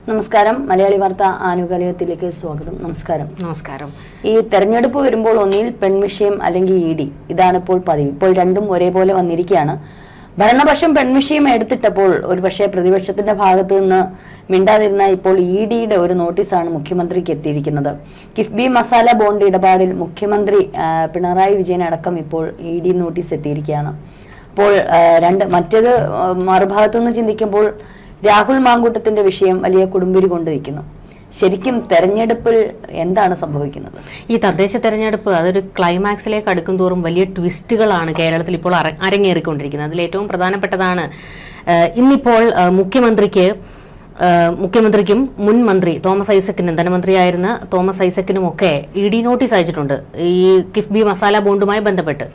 നമസ്കാരം. മലയാളി വാർത്ത ആനുകാലികത്തിലേക്ക് സ്വാഗതം. നമസ്കാരം. ഈ തെരഞ്ഞെടുപ്പ് വരുമ്പോൾ ഒന്നിൽ പെൺവിഷയം അല്ലെങ്കിൽ ഇ.ഡി. ഇതാണ് ഇപ്പോൾ പതിവ്. ഇപ്പോൾ രണ്ടും ഒരേപോലെ വന്നിരിക്കുകയാണ്. ഭരണപക്ഷം പെൺവിഷയം എടുത്തിട്ടപ്പോൾ ഒരുപക്ഷെ പ്രതിപക്ഷത്തിന്റെ ഭാഗത്തു നിന്ന് മിണ്ടാതിരുന്ന ഇപ്പോൾ ഇ.ഡിയുടെ ഒരു നോട്ടീസാണ് മുഖ്യമന്ത്രിക്ക് എത്തിയിരിക്കുന്നത്. കിഫ്ബി മസാല ബോണ്ട് ഇടപാടിൽ മുഖ്യമന്ത്രി പിണറായി വിജയൻ അടക്കം ഇപ്പോൾ ഇ.ഡി നോട്ടീസ് എത്തിയിരിക്കുകയാണ്. അപ്പോൾ മറ്റേത് മറുഭാഗത്തു നിന്ന് ചിന്തിക്കുമ്പോൾ രാഹുൽ മാങ്കൂട്ടത്തിന്റെ വിഷയം വലിയ കൊടുമ്പിരി കൊണ്ട് നിൽക്കുന്നു. ശരിക്കും തെരഞ്ഞെടുപ്പിൽ എന്താണ് സംഭവിക്കുന്നത്? ഈ തദ്ദേശ തെരഞ്ഞെടുപ്പ് അതൊരു ക്ലൈമാക്സിലേക്ക് അടുക്കും തോറും വലിയ ട്വിസ്റ്റുകളാണ് കേരളത്തിൽ ഇപ്പോൾ അരങ്ങേറിക്കൊണ്ടിരിക്കുന്നത്. അതിൽ ഏറ്റവും പ്രധാനപ്പെട്ടതാണ് ഇന്നിപ്പോൾ മുഖ്യമന്ത്രിക്കും മുൻ മന്ത്രി തോമസ് ഐസക്കിനും ധനമന്ത്രിയായിരുന്ന തോമസ് ഐസക്കിനും ഒക്കെ ഇ.ഡി നോട്ടീസ് അയച്ചിട്ടുണ്ട് ഈ കിഫ്ബി മസാല ബോണ്ടുമായി ബന്ധപ്പെട്ട്.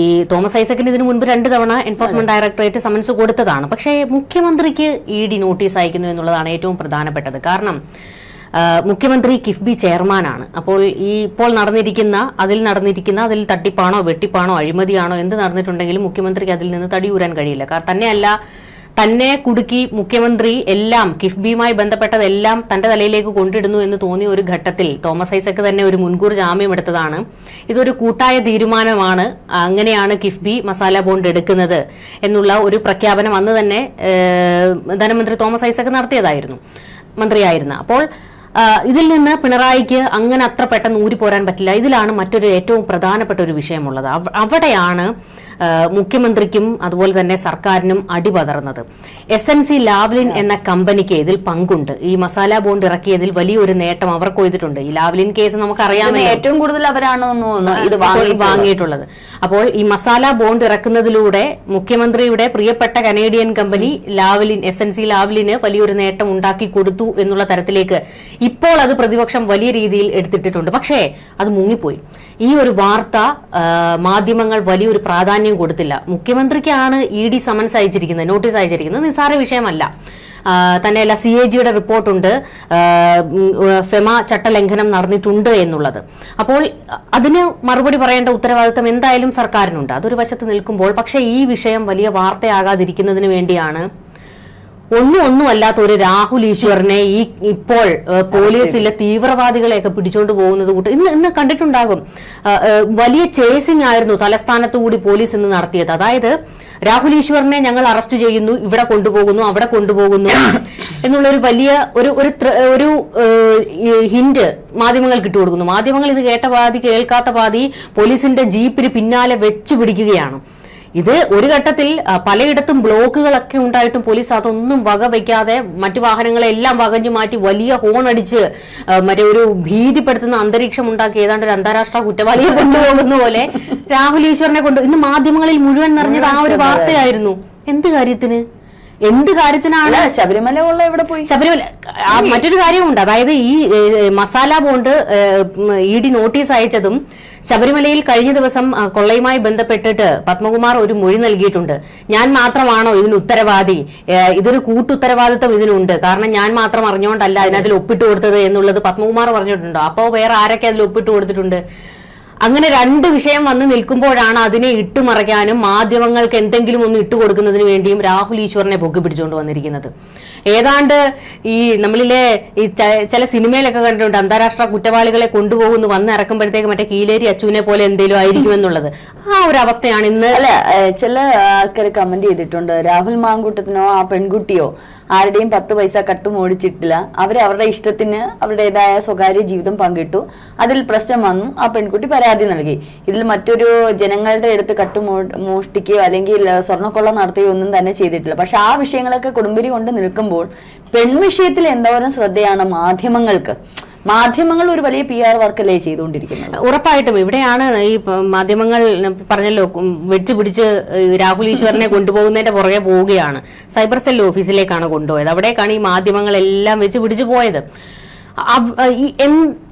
ഈ തോമസ് ഐസക്കിന് ഇതിനു മുൻപ് 2 തവണ എൻഫോഴ്സ്മെന്റ് ഡയറക്ടറേറ്റ് സമൻസ് കൊടുത്തതാണ്. പക്ഷേ മുഖ്യമന്ത്രിക്ക് ഇ.ഡി നോട്ടീസ് അയക്കുന്നു എന്നുള്ളതാണ് ഏറ്റവും പ്രധാനപ്പെട്ടത്. കാരണം മുഖ്യമന്ത്രി കിഫ്ബി ചെയർമാനാണ്. അപ്പോൾ ഇപ്പോൾ അതിൽ തട്ടിപ്പാണോ വെട്ടിപ്പാണോ അഴിമതിയാണോ എന്ത് നടന്നിട്ടുണ്ടെങ്കിലും മുഖ്യമന്ത്രിക്ക് അതിൽ നിന്ന് തടിയൂരാൻ കഴിയില്ല. തന്നെയല്ല, തന്നെ കുടുക്കി മുഖ്യമന്ത്രി എല്ലാം കിഫ്ബിയുമായി ബന്ധപ്പെട്ടതെല്ലാം തന്റെ തലയിലേക്ക് കൊണ്ടിടുന്നു എന്ന് തോന്നിയ ഒരു ഘട്ടത്തിൽ തോമസ് ഐസക്ക് തന്നെ ഒരു മുൻകൂർ ജാമ്യം എടുത്തതാണ്. ഇതൊരു കൂട്ടായ തീരുമാനമാണ്, അങ്ങനെയാണ് കിഫ്ബി മസാല ബോണ്ട് എടുക്കുന്നത് എന്നുള്ള ഒരു പ്രഖ്യാപനം അന്ന് തന്നെ ധനമന്ത്രി തോമസ് ഐസക്ക് നടത്തിയതായിരുന്നു, മന്ത്രിയായിരുന്ന. അപ്പോൾ ഇതിൽ നിന്ന് പിണറായിക്ക് അങ്ങനെ അത്ര പെട്ടെന്ന് ഊരിപ്പോരാൻ പറ്റില്ല. ഇതിലാണ് മറ്റൊരു ഏറ്റവും പ്രധാനപ്പെട്ട ഒരു വിഷയമുള്ളത്. അവിടെയാണ് മുഖ്യമന്ത്രിക്കും അതുപോലെ തന്നെ സർക്കാരിനും അടിപതർന്നത്. SNC ലാവ്ലിൻ എന്ന കമ്പനിക്ക് ഇതിൽ പങ്കുണ്ട്. ഈ മസാല ബോണ്ട് ഇറക്കിയതിൽ വലിയൊരു നേട്ടം അവർ കൊയ്തിട്ടുണ്ട്. ഈ ലാവ്ലിൻ കേസ് നമുക്കറിയാമല്ലോ, ഏറ്റവും കൂടുതൽ അവരാണ് ഇത് വാങ്ങിയിട്ടുള്ളത്. അപ്പോൾ ഈ മസാല ബോണ്ട് ഇറക്കുന്നതിലൂടെ മുഖ്യമന്ത്രിയുടെ പ്രിയപ്പെട്ട കനേഡിയൻ കമ്പനി SNC ലാവ്ലിന് വലിയൊരു നേട്ടം ഉണ്ടാക്കി കൊടുത്തു എന്നുള്ള തരത്തിലേക്ക് ഇപ്പോൾ അത് പ്രതിപക്ഷം വലിയ രീതിയിൽ എടുത്തിട്ടിട്ടുണ്ട്. പക്ഷേ അത് മുങ്ങിപ്പോയി. ഈ ഒരു വാർത്ത മാധ്യമങ്ങൾ വലിയൊരു പ്രാധാന്യം കൊടുത്തില്ല. മുഖ്യമന്ത്രിക്കാണ് ഇ.ഡി സമൻസ് അയച്ചിരിക്കുന്നത്, നോട്ടീസ് അയച്ചിരിക്കുന്നത്. നിസ്സാര വിഷയമല്ല. തന്നെയല്ല, CAGയുടെ റിപ്പോർട്ടുണ്ട് ഫെമ ചട്ടലംഘനം നടന്നിട്ടുണ്ട് എന്നുള്ളത്. അപ്പോൾ അതിന് മറുപടി പറയേണ്ട ഉത്തരവാദിത്തം എന്തായാലും സർക്കാരിനുണ്ട്. അതൊരു വശത്ത് നിൽക്കുമ്പോൾ പക്ഷേ ഈ വിഷയം വലിയ വാർത്തയാകാതിരിക്കുന്നതിന് വേണ്ടിയാണ് ഒന്നുമല്ലാത്ത ഒരു രാഹുൽ ഈശ്വറിനെ ഇപ്പോൾ പോലീസിലെ തീവ്രവാദികളെയൊക്കെ പിടിച്ചോണ്ട് പോകുന്നത് കൂട്ട് ഇന്ന് കണ്ടിട്ടുണ്ടാകും. വലിയ ചേസിംഗ് ആയിരുന്നു തലസ്ഥാനത്ത് കൂടി പോലീസ് ഇന്ന് നടത്തിയത്. അതായത് രാഹുൽ ഈശ്വറിനെ ഞങ്ങൾ അറസ്റ്റ് ചെയ്യുന്നു, ഇവിടെ കൊണ്ടുപോകുന്നു, അവിടെ കൊണ്ടുപോകുന്നു എന്നുള്ളൊരു വലിയ ഒരു ഹിന്റ് മാധ്യമങ്ങൾക്ക് ഇട്ടുകൊടുക്കുന്നു. മാധ്യമങ്ങൾ ഇത് കേട്ട പാതി കേൾക്കാത്ത പാതി പോലീസിന്റെ ജീപ്പിന് പിന്നാലെ വെച്ചു പിടിക്കുകയാണ്. ഇത് ഒരു ഘട്ടത്തിൽ പലയിടത്തും ബ്ലോക്കുകളൊക്കെ ഉണ്ടായിട്ടും പോലീസ് അതൊന്നും വകവയ്ക്കാതെ മറ്റു വാഹനങ്ങളെല്ലാം വകഞ്ഞു മാറ്റി വലിയ ഹോൺ അടിച്ച് ഒരു ഭീതിപ്പെടുത്തുന്ന അന്തരീക്ഷം ഉണ്ടാക്കി ഏതാണ്ട് ഒരു അന്താരാഷ്ട്ര കുറ്റവാളിയെ കൊണ്ടുപോകുന്ന പോലെ രാഹുൽ ഈശ്വറിനെ ഇന്ന് മാധ്യമങ്ങളിൽ മുഴുവൻ നിറഞ്ഞത് ആ ഒരു വാർത്തയായിരുന്നു. എന്ത് കാര്യത്തിനാണ് ശബരിമല എവിടെ പോയി? ശബരിമല മറ്റൊരു കാര്യമുണ്ട്. അതായത് ഈ മസാല ബോണ്ട് ഇ.ഡി നോട്ടീസ് അയച്ചതും ശബരിമലയിൽ കഴിഞ്ഞ ദിവസം കൊള്ളയുമായി ബന്ധപ്പെട്ടിട്ട് പത്മകുമാർ ഒരു മൊഴി നൽകിയിട്ടുണ്ട്. ഞാൻ മാത്രമാണോ ഇതിന് ഉത്തരവാദി, ഇതൊരു കൂട്ടുത്തരവാദിത്വം ഇതിനുണ്ട്, കാരണം ഞാൻ മാത്രം അറിഞ്ഞുകൊണ്ടല്ല അതിനതിൽ ഒപ്പിട്ട് കൊടുത്തത് എന്നുള്ളത് പത്മകുമാർ പറഞ്ഞിട്ടുണ്ടോ? അപ്പോൾ വേറെ ആരൊക്കെ അതിൽ ഒപ്പിട്ട് കൊടുത്തിട്ടുണ്ട്? അങ്ങനെ 2 വിഷയം വന്ന് നിൽക്കുമ്പോഴാണ് അതിനെ ഇട്ടുമറയ്ക്കാനും മാധ്യമങ്ങൾക്ക് എന്തെങ്കിലും ഒന്ന് ഇട്ടുകൊടുക്കുന്നതിന് വേണ്ടിയും രാഹുൽ ഈശ്വറിനെ പൊക്കി പിടിച്ചുകൊണ്ട് വന്നിരിക്കുന്നത്. ഏതാണ്ട് ഈ നമ്മളിലെ ഈ ചില സിനിമയിലൊക്കെ കണ്ടിട്ടുണ്ട്, അന്താരാഷ്ട്ര കുറ്റവാളികളെ കൊണ്ടുപോകുന്നു, വന്നിറക്കുമ്പോഴത്തേക്ക് മറ്റേ കീലേരി അച്ചുവിനെ പോലെ എന്തെങ്കിലും ആയിരിക്കുമെന്നുള്ളത്. ആ ഒരു അവസ്ഥയാണ് ഇന്ന്. ചില ആൾക്കാർ കമന്റ് ചെയ്തിട്ടുണ്ട്, രാഹുൽ മാങ്കൂട്ടത്തിനോ ആ പെൺകുട്ടിയോ ആരുടെയും 10 പൈസ കട്ടുമോടിച്ചിട്ടില്ല. അവരുടെ ഇഷ്ടത്തിന് അവരുടേതായ സ്വകാര്യ ജീവിതം പങ്കിട്ടു, അതിൽ പ്രശ്നം വന്നു, ആ പെൺകുട്ടി പരാതി നൽകി. ഇതിൽ മറ്റൊരു ജനങ്ങളുടെ അടുത്ത് മോഷ്ടിക്കുകയോ അല്ലെങ്കിൽ സ്വർണ്ണക്കൊള്ള നടത്തുകയോ ഒന്നും തന്നെ ചെയ്തിട്ടില്ല. പക്ഷെ ആ വിഷയങ്ങളൊക്കെ കൊടുമ്പിരി കൊണ്ട് നിൽക്കുമ്പോൾ പെൺവിഷയത്തിൽ എന്തോരം ശ്രദ്ധയാണ് മാധ്യമങ്ങൾ ഒരു വലിയ PR വർക്കല്ലേ ചെയ്തുകൊണ്ടിരിക്കുന്നത്. ഉറപ്പായിട്ടും ഇവിടെയാണ് ഈ മാധ്യമങ്ങൾ പറഞ്ഞല്ലോ വെച്ചുപിടിച്ച് രാഹുൽ ഈശ്വറിനെ കൊണ്ടുപോകുന്നതിന്റെ പുറകെ പോവുകയാണ്. സൈബർ സെൽ ഓഫീസിലേക്കാണ് കൊണ്ടുപോയത്. അവിടേക്കാണ് ഈ മാധ്യമങ്ങളെല്ലാം വെച്ച് പിടിച്ചു പോയത്.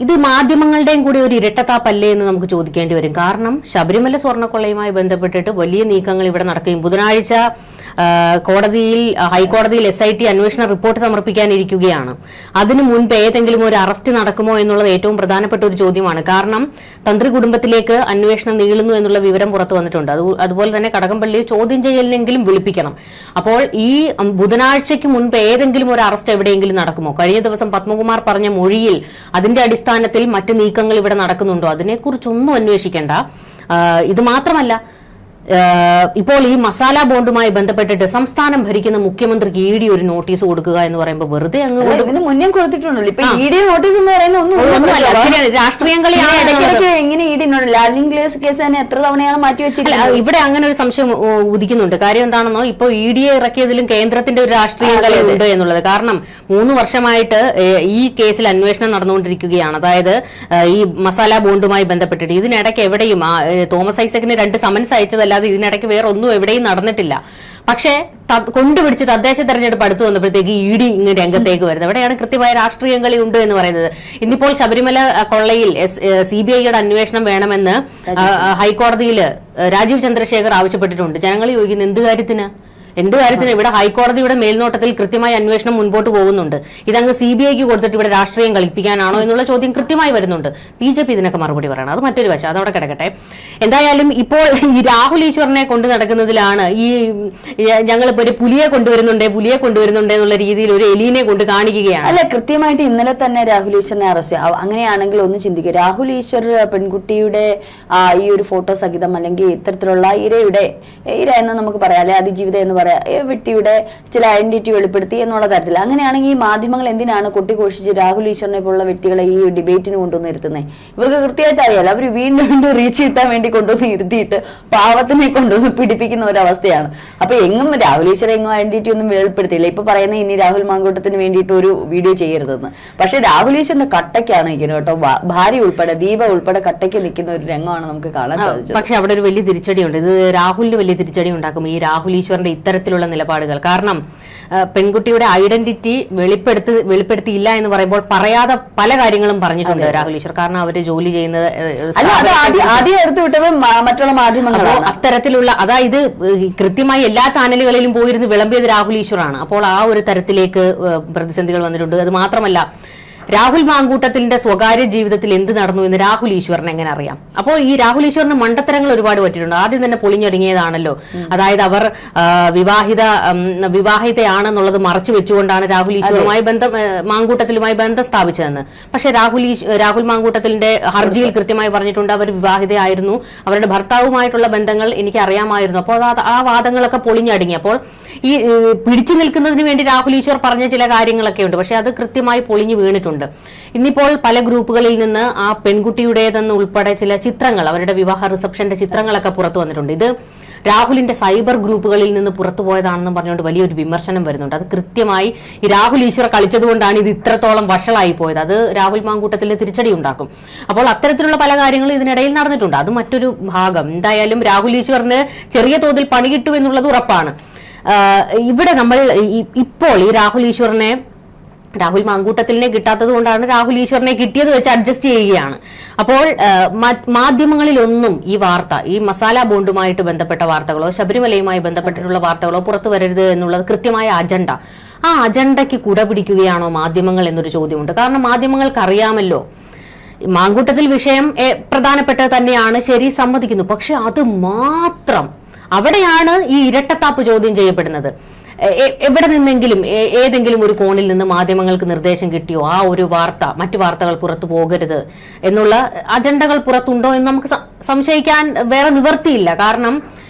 ഇത് മാധ്യമങ്ങളുടെയും കൂടി ഒരു ഇരട്ടത്താപ്പല്ലേ എന്ന് നമുക്ക് ചോദിക്കേണ്ടി വരും. കാരണം ശബരിമല സ്വർണ്ണക്കൊള്ളയുമായി ബന്ധപ്പെട്ടിട്ട് വലിയ നീക്കങ്ങൾ ഇവിടെ നടക്കുകയും ബുധനാഴ്ച ഹൈക്കോടതിയിൽ SIT അന്വേഷണ റിപ്പോർട്ട് സമർപ്പിക്കാനിരിക്കുകയാണ്. അതിനു മുൻപ് ഏതെങ്കിലും ഒരു അറസ്റ്റ് നടക്കുമോ എന്നുള്ളത് ഏറ്റവും പ്രധാനപ്പെട്ട ഒരു ചോദ്യമാണ്. കാരണം തന്ത്രി കുടുംബത്തിലേക്ക് അന്വേഷണം നീളുന്നു എന്നുള്ള വിവരം പുറത്തു വന്നിട്ടുണ്ട്. അതുപോലെ തന്നെ കടകംപള്ളി ചോദ്യം ചെയ്യലിനെങ്കിലും വിളിപ്പിക്കണം. അപ്പോൾ ഈ ബുധനാഴ്ചയ്ക്ക് മുൻപ് ഏതെങ്കിലും ഒരു അറസ്റ്റ് എവിടെയെങ്കിലും നടക്കുമോ? കഴിഞ്ഞ ദിവസം പത്മകുമാർ പറഞ്ഞ മൊഴിയിൽ അതിന്റെ അടിസ്ഥാനത്തിൽ മറ്റ് നീക്കങ്ങൾ ഇവിടെ നടക്കുന്നുണ്ടോ? അതിനെക്കുറിച്ചൊന്നും അന്വേഷിക്കേണ്ട. ഇത് മാത്രമല്ല, ഇപ്പോൾ ഈ മസാല ബോണ്ടുമായി ബന്ധപ്പെട്ടിട്ട് സംസ്ഥാനം ഭരിക്കുന്ന മുഖ്യമന്ത്രിക്ക് ED ഒരു നോട്ടീസ് കൊടുക്കുക എന്ന് പറയുമ്പോൾ വെറുതെ അങ്ങ് മുന്നേ കൊടുത്തിട്ടുണ്ടല്ലോ. ഇപ്പൊ ED നോട്ടീസ് എന്ന് പറയുന്നത് രാഷ്ട്രീയം കളിയാണ്. എങ്ങനെ ED ലാൻഡിംഗ് കേസ് തന്നെ എത്ര തവണയാണ് മാറ്റിവെച്ചിട്ടുള്ളത്? ഇവിടെ അങ്ങനെ ഒരു സംശയം ഉദിക്കുന്നുണ്ട്. കാര്യം എന്താണെന്നോ, ഇപ്പോൾ ED ഇറക്കിയതിലും കേന്ദ്രത്തിന്റെ ഒരു രാഷ്ട്രീയം കളി ഉണ്ട് എന്നുള്ളത്. കാരണം 3 വർഷമായിട്ട് ഈ കേസിൽ അന്വേഷണം നടന്നുകൊണ്ടിരിക്കുകയാണ്. അതായത് ഈ മസാല ബോണ്ടുമായി ബന്ധപ്പെട്ടിട്ട് ഇതിനിടയ്ക്ക് എവിടെയും തോമസ് ഐസക്കിന് 2 സമൻസ് അയച്ചതല്ല, ഇതിനിടയ്ക്ക് വേറെ ഒന്നും എവിടെയും നടന്നിട്ടില്ല. പക്ഷേ കൊണ്ടുപിടിച്ച് തദ്ദേശ തെരഞ്ഞെടുപ്പ് അടുത്ത് വന്നപ്പോഴത്തേക്ക് ED ഇങ്ങനെ രംഗത്തേക്ക് വരുന്നത്. എവിടെയാണ് കൃത്യമായ രാഷ്ട്രീയം കളി ഉണ്ട് എന്ന് പറയുന്നത്? ഇന്നിപ്പോൾ ശബരിമല കൊള്ളയിൽ CBIയുടെ അന്വേഷണം വേണമെന്ന് ഹൈക്കോടതിയിൽ രാജീവ് ചന്ദ്രശേഖർ ആവശ്യപ്പെട്ടിട്ടുണ്ട്. ജനങ്ങൾ ചോദിക്കുന്നു എന്ത് കാര്യത്തിന്? ഇവിടെ ഹൈക്കോടതിയുടെ മേൽനോട്ടത്തിൽ കൃത്യമായ അന്വേഷണം മുൻപോട്ട് പോകുന്നുണ്ട്. ഇതങ്ങ് CBIക്ക് കൊടുത്തിട്ട് ഇവിടെ രാഷ്ട്രീയം കളിപ്പിക്കാനാണോ എന്നുള്ള ചോദ്യം കൃത്യമായി വരുന്നുണ്ട്. BJP ഇതിനൊക്കെ മറുപടി പറയണം. അത് മറ്റൊരു വശം, അതവിടെ കിടക്കട്ടെ. എന്തായാലും ഇപ്പോൾ ഈ രാഹുൽ ഈശ്വറിനെ കൊണ്ട് നടക്കുന്നതിലാണ് ഈ ഞങ്ങളിപ്പോ ഒരു പുലിയെ കൊണ്ടുവരുന്നുണ്ട് എന്നുള്ള രീതിയിൽ ഒരു എലീനെ കൊണ്ട് കാണിക്കുകയാണ്. അല്ല, കൃത്യമായിട്ട് ഇന്നലെ തന്നെ രാഹുൽ ഈശ്വറിനെ അറസ്റ്റ്. അങ്ങനെയാണെങ്കിൽ ഒന്ന് ചിന്തിക്കുക, രാഹുൽ ഈശ്വർ പെൺകുട്ടിയുടെ ഈ ഒരു ഫോട്ടോ സഹിതം അല്ലെങ്കിൽ ഇത്തരത്തിലുള്ള ഇര എന്ന് നമുക്ക് പറയാം, അല്ലെ അതിജീവിത എന്ന് വ്യക്തിയുടെ ചില ഐഡന്റിറ്റി വെളിപ്പെടുത്തി എന്നുള്ള തരത്തിൽ. അങ്ങനെയാണെങ്കിൽ ഈ മാധ്യമങ്ങൾ എന്തിനാണ് കൊട്ടിഘോഷിച്ച് രാഹുൽ ഈശ്വറിനെ പോലുള്ള വ്യക്തികളെ ഈ ഡിബേറ്റിന് കൊണ്ടുവന്ന് ഇരുത്തുന്നത്? ഇവർക്ക് കൃത്യമായിട്ട് അറിയാലോ, അവർ വീണ്ടും റീച്ച് കിട്ടാൻ വേണ്ടി കൊണ്ടുവന്ന് ഇരുത്തിയിട്ട് പാവത്തിനെ കൊണ്ടുവന്ന് പിടിപ്പിക്കുന്ന ഒരവസ്ഥയാണ്. അപ്പൊ എങ്ങും രാഹുൽ ഈശ്വർ എങ്ങും ഐഡന്റിറ്റി ഒന്നും വെളിപ്പെടുത്തിയില്ല. ഇപ്പൊ പറയുന്നത് ഇനി രാഹുൽ മാങ്കൂട്ടത്തിന് വേണ്ടിയിട്ട് ഒരു വീഡിയോ ചെയ്യരുതെന്ന്. പക്ഷെ രാഹുൽ ഈശ്വറിന്റെ കട്ടയ്ക്കാണ് ഇരിക്കുന്നത് കേട്ടോ. ഭാര്യ ഉൾപ്പെടെ ദീപ ഉൾപ്പെടെ കട്ടയ്ക്ക് നിൽക്കുന്ന ഒരു രംഗമാണ് നമുക്ക് കാണാൻ സാധിച്ചത്. പക്ഷെ അവിടെ ഒരു വലിയ തിരിച്ചടിയുണ്ട്. ഇത് രാഹുലിന് വലിയ തിരിച്ചടി ഉണ്ടാക്കും ഈ രാഹുൽ ഈശ്വറിന്റെ ഇത്തരത്തിലുള്ള നിലപാടുകൾ. കാരണം പെൺകുട്ടിയുടെ ഐഡന്റിറ്റി വെളിപ്പെടുത്തിയില്ല എന്ന് പറയുമ്പോൾ പറയാതെ പല കാര്യങ്ങളും പറഞ്ഞിട്ടുണ്ട് രാഹുൽ ഈശ്വർ. കാരണം അവര് ജോലി ചെയ്യുന്നത് ആദ്യം എടുത്തു വിട്ടത് മറ്റുള്ള മാധ്യമങ്ങളാണ്. അത്തരത്തിലുള്ള, അതായത് കൃത്യമായി എല്ലാ ചാനലുകളിലും പോയിരുന്ന് വിളമ്പിയത് രാഹുൽ ഈശ്വറാണ്. അപ്പോൾ ആ ഒരു തരത്തിലേക്ക് പ്രതിസന്ധികൾ വന്നിട്ടുണ്ട്. അത് മാത്രമല്ല, രാഹുൽ മാങ്കൂട്ടത്തിന്റെ സ്വകാര്യ ജീവിതത്തിൽ എന്ത് നടന്നു എന്ന് രാഹുൽ ഈശ്വറിന് എങ്ങനെ അറിയാം? അപ്പോൾ ഈ രാഹുൽ ഈശ്വറിന് മണ്ടത്തരങ്ങൾ ഒരുപാട് പറ്റിയിട്ടുണ്ട്. ആദ്യം തന്നെ പൊളിഞ്ഞൊടുങ്ങിയതാണല്ലോ. അതായത് അവർ വിവാഹിതയാണെന്നുള്ളത് മറച്ചു വെച്ചുകൊണ്ടാണ് രാഹുൽ ഈശ്വറുമായി മാങ്കൂട്ടത്തിലുമായി ബന്ധം സ്ഥാപിച്ചതെന്ന്. പക്ഷെ രാഹുൽ മാങ്കൂട്ടത്തിന്റെ ഹർജിയിൽ കൃത്യമായി പറഞ്ഞിട്ടുണ്ട് അവർ വിവാഹിതയായിരുന്നു, അവരുടെ ഭർത്താവുമായിട്ടുള്ള ബന്ധങ്ങൾ എനിക്ക് അറിയാമായിരുന്നു. അപ്പോൾ ആ വാദങ്ങളൊക്കെ പൊളിഞ്ഞടുങ്ങി. അപ്പോൾ ഈ പിടിച്ചു നിൽക്കുന്നതിന് വേണ്ടി രാഹുൽ ഈശ്വർ പറഞ്ഞ ചില കാര്യങ്ങളൊക്കെ ഉണ്ട്. പക്ഷെ അത് കൃത്യമായി പൊളിഞ്ഞു വീണിട്ടുണ്ട്. ഇന്നിപ്പോൾ പല ഗ്രൂപ്പുകളിൽ നിന്ന് ആ പെൺകുട്ടിയുടേതെന്ന് ഉൾപ്പെടെ ചില ചിത്രങ്ങൾ, അവരുടെ വിവാഹ റിസപ്ഷന്റെ ചിത്രങ്ങളൊക്കെ പുറത്തു വന്നിട്ടുണ്ട്. ഇത് രാഹുലിന്റെ സൈബർ ഗ്രൂപ്പുകളിൽ നിന്ന് പുറത്തുപോയതാണെന്നും പറഞ്ഞുകൊണ്ട് വലിയൊരു വിമർശനം വരുന്നുണ്ട്. അത് കൃത്യമായി ഈ രാഹുൽ ഈശ്വർ കളിച്ചതുകൊണ്ടാണ് ഇത് ഇത്രത്തോളം വഷളായി പോയത്. അത് രാഹുൽ മാങ്കൂട്ടത്തിൽ തിരിച്ചടി ഉണ്ടാക്കും. അപ്പോൾ അത്തരത്തിലുള്ള പല കാര്യങ്ങളും ഇതിനിടയിൽ നടന്നിട്ടുണ്ട്. അത് മറ്റൊരു ഭാഗം. എന്തായാലും രാഹുൽ ഈശ്വറിന് ചെറിയ തോതിൽ പണി കിട്ടും എന്നുള്ളത് ഉറപ്പാണ്. ഇവിടെ നമ്മൾ ഇപ്പോൾ ഈ രാഹുൽ മാങ്കൂട്ടത്തിലിനെ കിട്ടാത്തത് കൊണ്ടാണ് രാഹുൽ ഈശ്വറിനെ കിട്ടിയത് വെച്ച് അഡ്ജസ്റ്റ് ചെയ്യുകയാണ്. അപ്പോൾ മാധ്യമങ്ങളിലൊന്നും ഈ വാർത്ത, ഈ മസാല ബോണ്ടുമായിട്ട് ബന്ധപ്പെട്ട വാർത്തകളോ ശബരിമലയുമായി ബന്ധപ്പെട്ടിട്ടുള്ള വാർത്തകളോ പുറത്തു വരരുത് എന്നുള്ളത് കൃത്യമായ അജണ്ട. ആ അജണ്ടയ്ക്ക് കുടപിടിക്കുകയാണോ മാധ്യമങ്ങൾ എന്നൊരു ചോദ്യമുണ്ട്. കാരണം മാധ്യമങ്ങൾക്ക് അറിയാമല്ലോ മാങ്കൂട്ടത്തിൽ വിഷയം പ്രധാനപ്പെട്ടത് തന്നെയാണ്, ശരി, സമ്മതിക്കുന്നു. പക്ഷെ അത് മാത്രം അവിടെയാണ് ഈ ഇരട്ടത്താപ്പ് ചോദ്യം ചെയ്യപ്പെടുന്നത്. എവിടെ നിന്നെങ്കിലും ഏതെങ്കിലും ഒരു കോണിൽ നിന്ന് മാധ്യമങ്ങൾക്ക് നിർദ്ദേശം കിട്ടിയോ ആ ഒരു വാർത്ത മറ്റു വാർത്തകൾ പുറത്തു പോകരുത് എന്നുള്ള അജണ്ടകൾ പുറത്തുണ്ടോ എന്ന് നമുക്ക് സംശയിക്കാൻ വേറെ നിവർത്തിയില്ല. കാരണം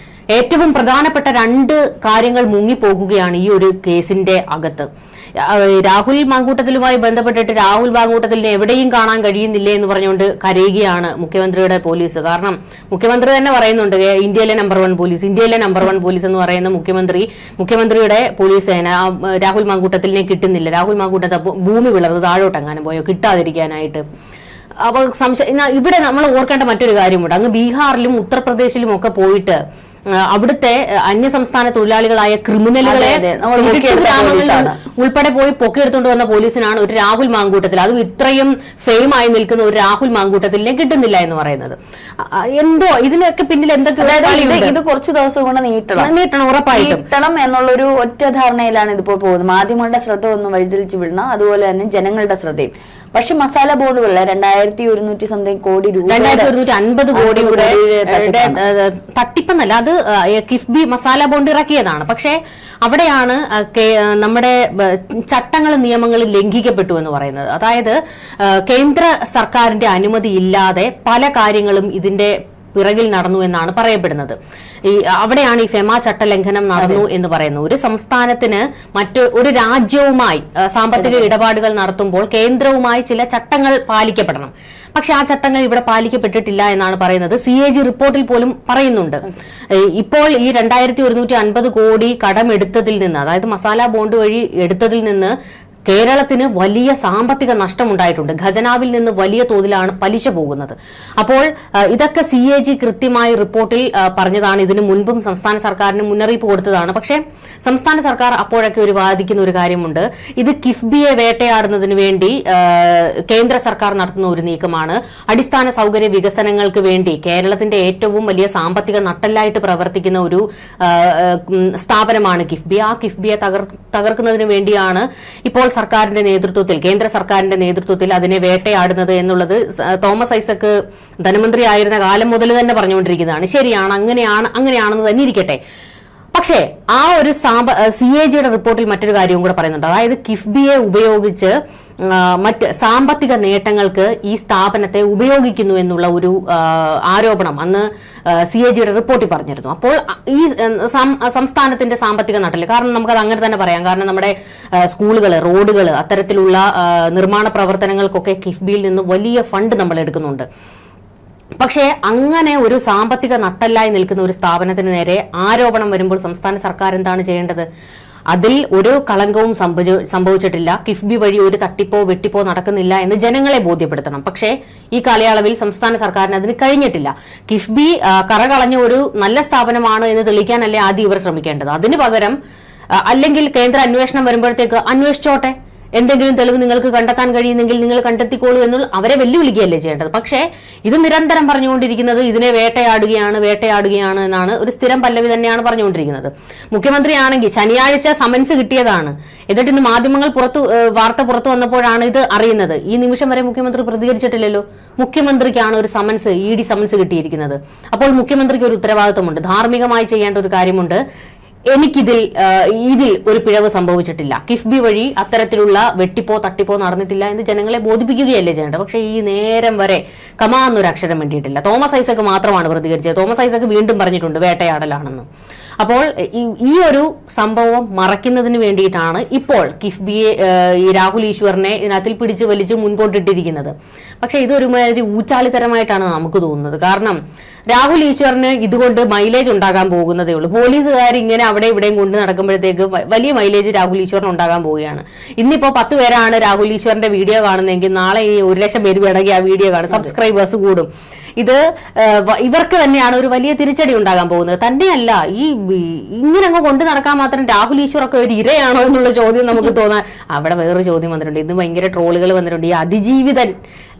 ഏറ്റവും പ്രധാനപ്പെട്ട 2 കാര്യങ്ങൾ മുങ്ങിപ്പോകുകയാണ് ഈ ഒരു കേസിന്റെ അകത്ത്. രാഹുൽ മാങ്കൂട്ടത്തിലുമായി ബന്ധപ്പെട്ടിട്ട് രാഹുൽ മാങ്കൂട്ടത്തിലിനെ എവിടെയും കാണാൻ കഴിയുന്നില്ല എന്ന് പറഞ്ഞുകൊണ്ട് കരയുകയാണ് മുഖ്യമന്ത്രിയുടെ പോലീസ്. കാരണം മുഖ്യമന്ത്രി തന്നെ പറയുന്നുണ്ട് ഇന്ത്യയിലെ നമ്പർ 1 പോലീസ് എന്ന് പറയുന്ന മുഖ്യമന്ത്രിയുടെ പോലീസ് സേന രാഹുൽ മാങ്കൂട്ടത്തിലിനെ കിട്ടുന്നില്ല. രാഹുൽ മാങ്കൂട്ടത്തെ ഭൂമി വിളർന്ന് താഴോട്ടെങ്ങാനും പോയോ കിട്ടാതിരിക്കാനായിട്ട്. അപ്പോൾ ഇവിടെ നമ്മൾ ഓർക്കേണ്ട മറ്റൊരു കാര്യമുണ്ട്. അങ്ങ് ബീഹാറിലും ഉത്തർപ്രദേശിലും ഒക്കെ പോയിട്ട് അവിടുത്തെ അന്യസംസ്ഥാന തൊഴിലാളികളായ ക്രിമിനലുകളെ ഗ്രാമങ്ങളിൽ ഉൾപ്പെടെ പോയി പൊക്കിയെടുത്തുകൊണ്ട് വന്ന പോലീസിനാണ് ഒരു രാഹുൽ മാങ്കൂട്ടത്തിൽ, അതും ഇത്രയും ഫെയിം ആയി നിൽക്കുന്ന ഒരു രാഹുൽ മാങ്കൂട്ടത്തിലിനെ കിട്ടുന്നില്ല എന്ന് പറയുന്നത്. എന്തോ ഇതിനൊക്കെ പിന്നിൽ എന്തൊക്കെ ഇത് കുറച്ച് ദിവസം കൊണ്ട് നീട്ടണം ഉറപ്പായിട്ടും എന്നുള്ളൊരു ഒറ്റ ധാരണയിലാണ് ഇതിപ്പോൾ പോകുന്നത്. മാധ്യമങ്ങളുടെ ശ്രദ്ധ ഒന്ന് വഴിതിരിച്ചു വിടണം, അതുപോലെ തന്നെ ജനങ്ങളുടെ ശ്രദ്ധയും. പക്ഷെ മസാല ബോണ്ടുകളിലെ 2100 സംതിങ് കോടി രൂപ, 2150 കോടിയുടെ തട്ടിപ്പെന്നല്ല, അത് കിഫ്ബി മസാല ബോണ്ട് ഇറക്കിയതാണ്. പക്ഷേ അവിടെയാണ് നമ്മുടെ ചട്ടങ്ങളും നിയമങ്ങളും ലംഘിക്കപ്പെട്ടു എന്ന് പറയുന്നത്. അതായത് കേന്ദ്ര സർക്കാരിന്റെ അനുമതി ഇല്ലാതെ പല കാര്യങ്ങളും ഇതിന്റെ പിറകിൽ നടന്നു എന്നാണ് പറയപ്പെടുന്നത്. അവിടെയാണ് ഈ ഫെമ ചട്ടലംഘനം നടന്നു എന്ന് പറയുന്നത്. ഒരു സംസ്ഥാനത്തിന് ഒരു രാജ്യവുമായി സാമ്പത്തിക ഇടപാടുകൾ നടത്തുമ്പോൾ കേന്ദ്രവുമായി ചില ചട്ടങ്ങൾ പാലിക്കപ്പെടണം. പക്ഷെ ആ ചട്ടങ്ങൾ ഇവിടെ പാലിക്കപ്പെട്ടിട്ടില്ല എന്നാണ് പറയുന്നത്. CAG റിപ്പോർട്ടിൽ പോലും പറയുന്നുണ്ട്. ഇപ്പോൾ ഈ 2150 കോടി കടമെടുത്തതിൽ നിന്ന്, അതായത് മസാല ബോണ്ട് വഴി എടുത്തതിൽ നിന്ന് കേരളത്തിന് വലിയ സാമ്പത്തിക നഷ്ടമുണ്ടായിട്ടുണ്ട്. ഖജനാവിൽ നിന്ന് വലിയ തോതിലാണ് പലിശ പോകുന്നത്. അപ്പോൾ ഇതൊക്കെ CAG കൃത്യമായി റിപ്പോർട്ടിൽ പറഞ്ഞതാണ്. ഇതിനു മുൻപും സംസ്ഥാന സർക്കാരിന് മുന്നറിയിപ്പ് കൊടുത്തതാണ്. പക്ഷേ സംസ്ഥാന സർക്കാർ അപ്പോഴൊക്കെ വാദിക്കുന്ന ഒരു കാര്യമുണ്ട്. ഇത് കിഫ്ബിയെ വേട്ടയാടുന്നതിന് വേണ്ടി കേന്ദ്ര സർക്കാർ നടത്തുന്ന ഒരു നീക്കമാണ്. അടിസ്ഥാന സൗകര്യ വികസനങ്ങൾക്ക് വേണ്ടി കേരളത്തിന്റെ ഏറ്റവും വലിയ സാമ്പത്തിക നട്ടെല്ലായിട്ട് പ്രവർത്തിക്കുന്ന ഒരു സ്ഥാപനമാണ് കിഫ്ബി. ആ കിഫ്ബിയെ തകർക്കുന്നതിന് വേണ്ടിയാണ് ഇപ്പോൾ സർക്കാരിന്റെ നേതൃത്വത്തിൽ, കേന്ദ്ര സർക്കാരിന്റെ നേതൃത്വത്തിൽ അതിനെ വേട്ടയാടുന്നത് എന്നുള്ളത് തോമസ് ഐസക് ധനമന്ത്രി ആയിരുന്ന കാലം മുതൽ തന്നെ പറഞ്ഞുകൊണ്ടിരിക്കുന്നതാണ്. ശരിയാണ്, അങ്ങനെയാണെന്ന് തന്നെ ഇരിക്കട്ടെ. പക്ഷേ ആ ഒരു CAGയുടെ റിപ്പോർട്ടിൽ മറ്റൊരു കാര്യവും കൂടെ പറയുന്നുണ്ട്. അതായത് കിഫ്ബിയെ ഉപയോഗിച്ച് മറ്റ് സാമ്പത്തിക നേട്ടങ്ങൾക്ക് ഈ സ്ഥാപനത്തെ ഉപയോഗിക്കുന്നു എന്നുള്ള ഒരു ആരോപണം അന്ന് CAGയുടെ റിപ്പോർട്ടിൽ പറഞ്ഞിരുന്നു. അപ്പോൾ ഈ സംസ്ഥാനത്തിന്റെ സാമ്പത്തിക നട്ടല്, കാരണം നമുക്കത് അങ്ങനെ തന്നെ പറയാം, കാരണം നമ്മുടെ സ്കൂളുകൾ, റോഡുകൾ, അത്തരത്തിലുള്ള നിർമ്മാണ പ്രവർത്തനങ്ങൾക്കൊക്കെ കിഫ്ബിയിൽ നിന്ന് വലിയ ഫണ്ട് നമ്മൾ എടുക്കുന്നുണ്ട്. പക്ഷേ അങ്ങനെ ഒരു സാമ്പത്തിക നട്ടല്ലായി നിൽക്കുന്ന ഒരു സ്ഥാപനത്തിന് നേരെ ആരോപണം വരുമ്പോൾ സംസ്ഥാന സർക്കാർ എന്താണ് ചെയ്യേണ്ടത്? അതിൽ ഒരു കളങ്കവും സംഭവിച്ചിട്ടില്ല, കിഫ്ബി വഴി ഒരു തട്ടിപ്പോ വെട്ടിപ്പോ നടക്കുന്നില്ല എന്ന് ജനങ്ങളെ ബോധ്യപ്പെടുത്തണം. പക്ഷേ ഈ കാലയളവിൽ സംസ്ഥാന സർക്കാരിന് അതിന് കഴിഞ്ഞിട്ടില്ല. കിഫ്ബി കറകളഞ്ഞ ഒരു നല്ല സ്ഥാപനമാണ് എന്ന് തെളിയിക്കാനല്ലേ ആദ്യം ഇവർ ശ്രമിക്കേണ്ടത്. അതിനു പകരം അല്ലെങ്കിൽ കേന്ദ്ര അന്വേഷണം വരുമ്പോഴത്തേക്ക് അന്വേഷിച്ചോട്ടെ, എന്തെങ്കിലും തെളിവ് നിങ്ങൾക്ക് കണ്ടെത്താൻ കഴിയുന്നെങ്കിൽ നിങ്ങൾ കണ്ടെത്തിക്കോളൂ എന്നുള്ള അവരെ വെല്ലുവിളിക്കുകയല്ലേ ചെയ്യേണ്ടത്. പക്ഷേ ഇത് നിരന്തരം പറഞ്ഞുകൊണ്ടിരിക്കുന്നത് ഇതിനെ വേട്ടയാടുകയാണ് എന്നാണ്. ഒരു സ്ഥിരം പല്ലവി തന്നെയാണ് പറഞ്ഞുകൊണ്ടിരിക്കുന്നത്. മുഖ്യമന്ത്രിയാണെങ്കിൽ ശനിയാഴ്ച സമൻസ് കിട്ടിയതാണ്. എന്നിട്ട് ഇന്ന് മാധ്യമങ്ങൾ വാർത്ത പുറത്തു വന്നപ്പോഴാണ് ഇത് അറിയുന്നത്. ഈ നിമിഷം വരെ മുഖ്യമന്ത്രി പ്രതികരിച്ചിട്ടില്ലല്ലോ. മുഖ്യമന്ത്രിക്കാണ് ഒരു സമൻസ്, ED സമൻസ് കിട്ടിയിരിക്കുന്നത്. അപ്പോൾ മുഖ്യമന്ത്രിക്ക് ഒരു ഉത്തരവാദിത്വമുണ്ട്, ധാർമ്മികമായി ചെയ്യേണ്ട ഒരു കാര്യമുണ്ട്. ഇതിൽ ഒരു പിഴവ് സംഭവിച്ചിട്ടില്ല, കിഫ്ബി വഴി അത്തരത്തിലുള്ള വെട്ടിപ്പോ തട്ടിപ്പോ നടന്നിട്ടില്ല എന്ന് ജനങ്ങളെ ബോധിപ്പിക്കുകയല്ലേ ചെയ്യേണ്ടത്. പക്ഷേ ഈ നേരം വരെ കമാന്നൊരു അക്ഷരം വേണ്ടിയിട്ടില്ല. തോമസ് ഐസക് മാത്രമാണ് പ്രതികരിച്ചത്. തോമസ് ഐസക് വീണ്ടും പറഞ്ഞിട്ടുണ്ട് വേട്ടയാടലാണെന്ന്. അപ്പോൾ ഈ ഒരു സംഭവം മറയ്ക്കുന്നതിന് വേണ്ടിയിട്ടാണ് ഇപ്പോൾ കിഫ്ബിയെ, ഈ രാഹുൽ ഈശ്വറിനെ ഇതിനകത്തിൽ പിടിച്ചു വലിച്ച് മുൻപോട്ടിട്ടിരിക്കുന്നത്. പക്ഷെ ഇതൊരുമാതിരി ഊച്ചാളിത്തരമായിട്ടാണ് നമുക്ക് തോന്നുന്നത്. കാരണം രാഹുൽ ഈശ്വറിന് ഇതുകൊണ്ട് മൈലേജ് ഉണ്ടാകാൻ പോകുന്നതേ ഉള്ളൂ. പോലീസുകാർ ഇങ്ങനെ അവിടെ ഇവിടെയും കൊണ്ട് നടക്കുമ്പോഴത്തേക്ക് വലിയ മൈലേജ് രാഹുൽ ഈശ്വറിന് ഉണ്ടാകാൻ പോവുകയാണ്. ഇന്നിപ്പോ 10 പേരാണ് രാഹുൽ ഈശ്വറിന്റെ വീഡിയോ കാണുന്നതെങ്കിൽ നാളെ ഈ 1 ലക്ഷം പേര് വേണമെങ്കിൽ ആ വീഡിയോ കാണും, സബ്സ്ക്രൈബേഴ്സ് കൂടും. ഇത് ഇവർക്ക് തന്നെയാണ് ഒരു വലിയ തിരിച്ചടി ഉണ്ടാകാൻ പോകുന്നത്. തന്നെയല്ല, ഇങ്ങനെ അങ്ങ് കൊണ്ടു നടക്കാൻ മാത്രം രാഹുൽ ഈശ്വറൊക്കെ ഒരു ഇരയാണോ എന്നുള്ള ചോദ്യം നമുക്ക് തോന്നാൻ. അവിടെ വേറൊരു ചോദ്യം വന്നിട്ടുണ്ട്. ഇന്ന് ഭയങ്കര ട്രോളുകൾ വന്നിട്ടുണ്ട്. ഈ